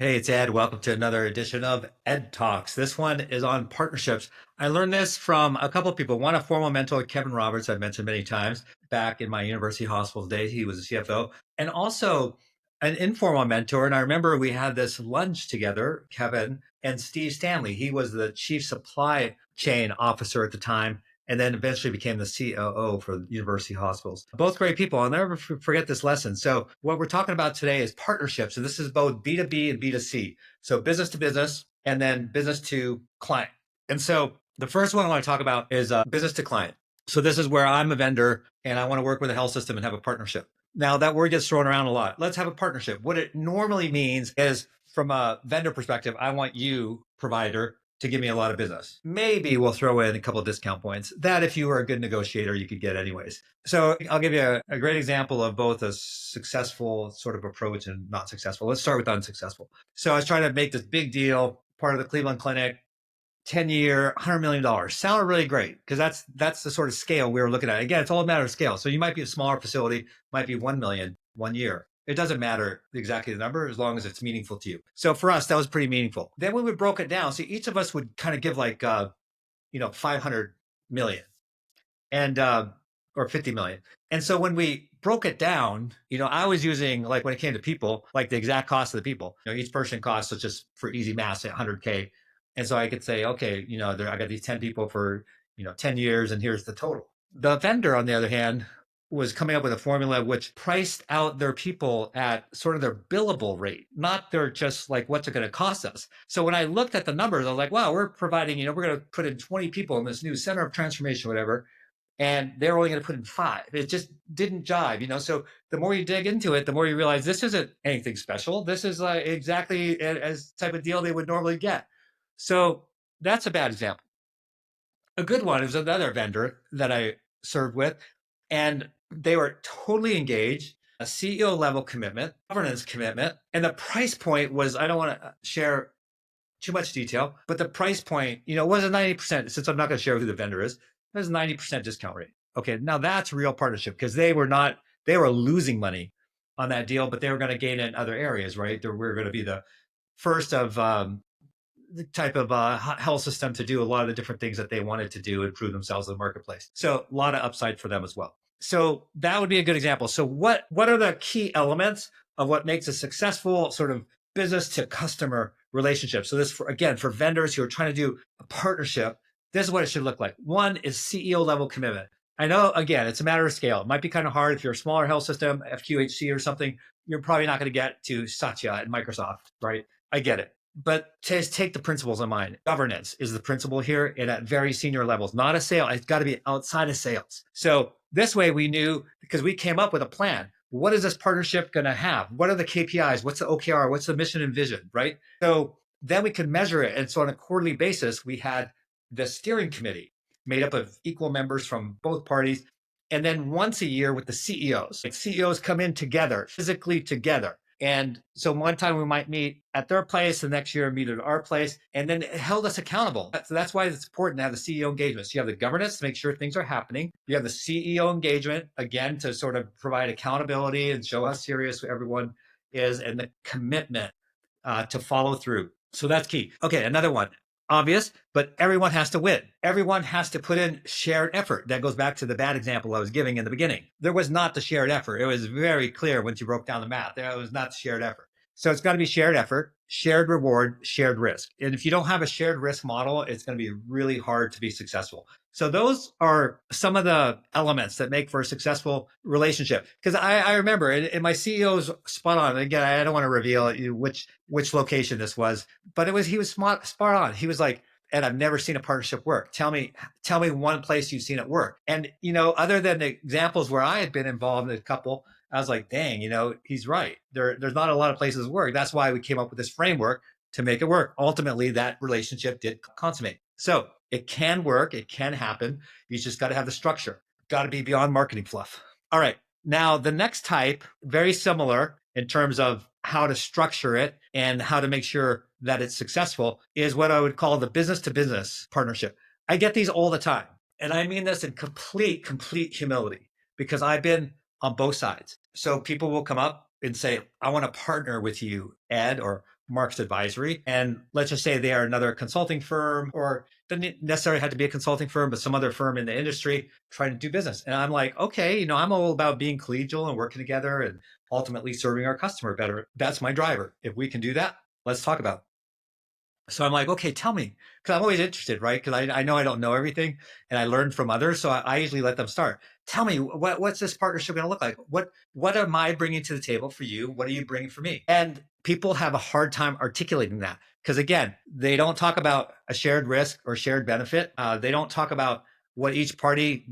Hey, it's Ed. Welcome to another edition of Ed Talks. This one is on partnerships. I learned this from a couple of people. One, a former mentor, Kevin Roberts, I've mentioned many times back in my university hospital days. He was a CFO, and also an informal mentor. And I remember we had this lunch together, Kevin and Steve Stanley. He was the chief supply chain officer at the time, and then eventually became the COO for university hospitals. Both great people. I'll never forget this lesson. So, what we're talking about today is partnerships. And this is both B2B and B2C. So, business to business and then business to client. And so, the first one I want to talk about is business to client. So, this is where I'm a vendor and I want to work with a health system and have a partnership. Now, that word gets thrown around a lot. Let's have a partnership. What it normally means is, from a vendor perspective, I want you, provider, to give me a lot of business. Maybe we'll throw in a couple of discount points that if you were a good negotiator, you could get anyways. So I'll give you a great example of both a successful sort of approach and not successful. Let's start with unsuccessful. So I was trying to make this big deal, part of the Cleveland Clinic, 10-year, $100 million. Sounded really great because that's the sort of scale we were looking at. Again, it's all a matter of scale. So you might be a smaller facility, might be 1 million 1 year. It doesn't matter exactly the number as long as it's meaningful to you. So for us, that was pretty meaningful. Then when we broke it down, so each of us would kind of give like 500 million and or 50 million. And so when we broke it down, I was using, like, when it came to people, like the exact cost of the people. Each person costs, so just for easy math, 100K. And so I could say, okay, I got these 10 people for 10 years, and here's the total. The vendor, on the other hand, was coming up with a formula which priced out their people at sort of their billable rate, not their just like, what's it going to cost us. So when I looked at the numbers, I was like, wow, we're providing, we're going to put in 20 people in this new center of transformation, whatever, and they're only going to put in 5. It just didn't jive. So the more you dig into it, the more you realize this isn't anything special. This is exactly as type of deal they would normally get. So that's a bad example. A good one is another vendor that I served with, and they were totally engaged, a CEO level commitment, governance commitment, and the price point was, I don't want to share too much detail, but the price point, was a 90%, since I'm not going to share who the vendor is, it was a 90% discount rate. Okay, now that's real partnership because they were losing money on that deal, but they were going to gain it in other areas, right? We're going to be the first of the type of health system to do a lot of the different things that they wanted to do and prove themselves in the marketplace. So a lot of upside for them as well. So that would be a good example. So what are the key elements of what makes a successful sort of business to customer relationship? So this, again, for vendors who are trying to do a partnership, this is what it should look like. One is CEO level commitment. I know, again, it's a matter of scale. It might be kind of hard if you're a smaller health system, FQHC or something. You're probably not going to get to Satya at Microsoft, right? I get it. But take the principles in mind. Governance is the principle here, and at very senior levels, not a sale. It's got to be outside of sales. So this way we knew, because we came up with a plan. What is this partnership going to have? What are the KPIs? What's the OKR? What's the mission and vision, right? So then we could measure it. And so on a quarterly basis, we had the steering committee made up of equal members from both parties. And then once a year with the CEOs. Like, CEOs come in together, physically together. And so one time we might meet at their place, the next year meet at our place, and then it held us accountable. So that's why it's important to have the CEO engagement. So you have the governance to make sure things are happening. You have the CEO engagement, again, to sort of provide accountability and show how serious everyone is, and the commitment to follow through. So that's key. Okay, another one. Obvious, but everyone has to win. Everyone has to put in shared effort. That goes back to the bad example I was giving in the beginning. There was not the shared effort. It was very clear once you broke down the math. There was not the shared effort. So it's got to be shared effort, shared reward, shared risk. And if you don't have a shared risk model, it's going to be really hard to be successful. So those are some of the elements that make for a successful relationship. Because I remember, and my CEO's spot on. Again, I don't want to reveal which location this was, but he was spot on. He was like, "Ed, I've never seen a partnership work. Tell me one place you've seen it work." And other than the examples where I had been involved in a couple, I was like, "Dang, he's right. There's not a lot of places work." That's why we came up with this framework to make it work. Ultimately, that relationship did consummate. So it can work. It can happen. You just got to have the structure. Got to be beyond marketing fluff. All right. Now, the next type, very similar in terms of how to structure it and how to make sure that it's successful, is what I would call the business to business partnership. I get these all the time. And I mean this in complete humility, because I've been on both sides. So people will come up and say, "I want to partner with you, Ed," or Marx Advisory. And let's just say they are another consulting firm, or doesn't necessarily have to be a consulting firm, but some other firm in the industry trying to do business. And I'm like, okay, I'm all about being collegial and working together and ultimately serving our customer better. That's my driver. If we can do that, let's talk about it. So I'm like, okay, tell me, because I'm always interested, right? Because I know I don't know everything, and I learn from others. So I usually let them start. Tell me, what's this partnership going to look like? What am I bringing to the table for you? What are you bringing for me? And people have a hard time articulating that, because again, they don't talk about a shared risk or shared benefit. They don't talk about what each party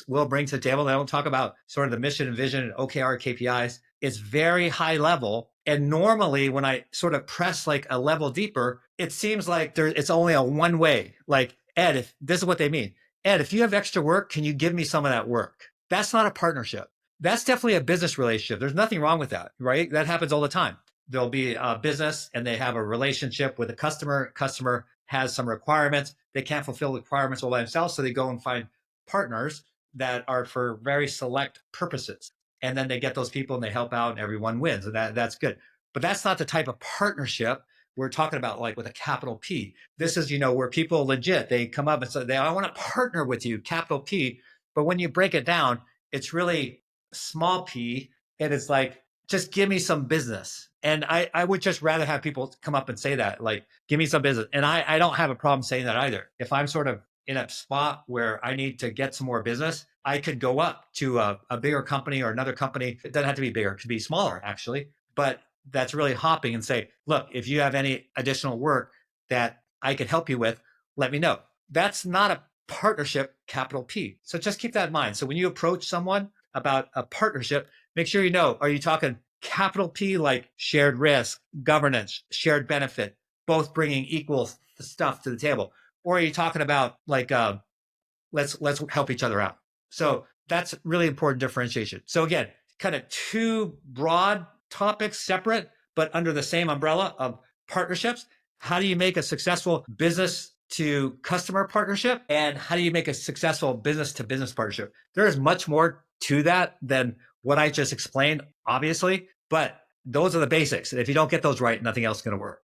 will bring to the table. They don't talk about sort of the mission and vision and OKR KPIs. It's very high level. And normally when I sort of press like a level deeper, it seems like it's only a one way. Like, Ed, if this is what they mean. Ed, if you have extra work, can you give me some of that work? That's not a partnership. That's definitely a business relationship. There's nothing wrong with that, right? That happens all the time. There'll be a business and they have a relationship with a customer. Customer has some requirements. They can't fulfill the requirements all by themselves. So they go and find partners that are for very select purposes. And then they get those people and they help out and everyone wins. And that's good. But that's not the type of partnership we're talking about, like with a capital P. This is, where people legit, they come up and say, I want to partner with you, capital P. But when you break it down, it's really small p. And it's like, just give me some business. And I would just rather have people come up and say that, like, give me some business. And I don't have a problem saying that either. If I'm sort of in a spot where I need to get some more business, I could go up to a bigger company or another company. It doesn't have to be bigger, it could be smaller actually. But that's really hopping and say, look, if you have any additional work that I could help you with, let me know. That's not a partnership, capital P. So just keep that in mind. So when you approach someone about a partnership, make sure are you talking capital P, like shared risk, governance, shared benefit, both bringing equal stuff to the table? Or are you talking about like, let's help each other out? So that's really important differentiation. So again, kind of two broad topics separate, but under the same umbrella of partnerships. How do you make a successful business to customer partnership? And how do you make a successful business to business partnership? There is much more to that than what I just explained, obviously, but those are the basics. And if you don't get those right, nothing else is going to work.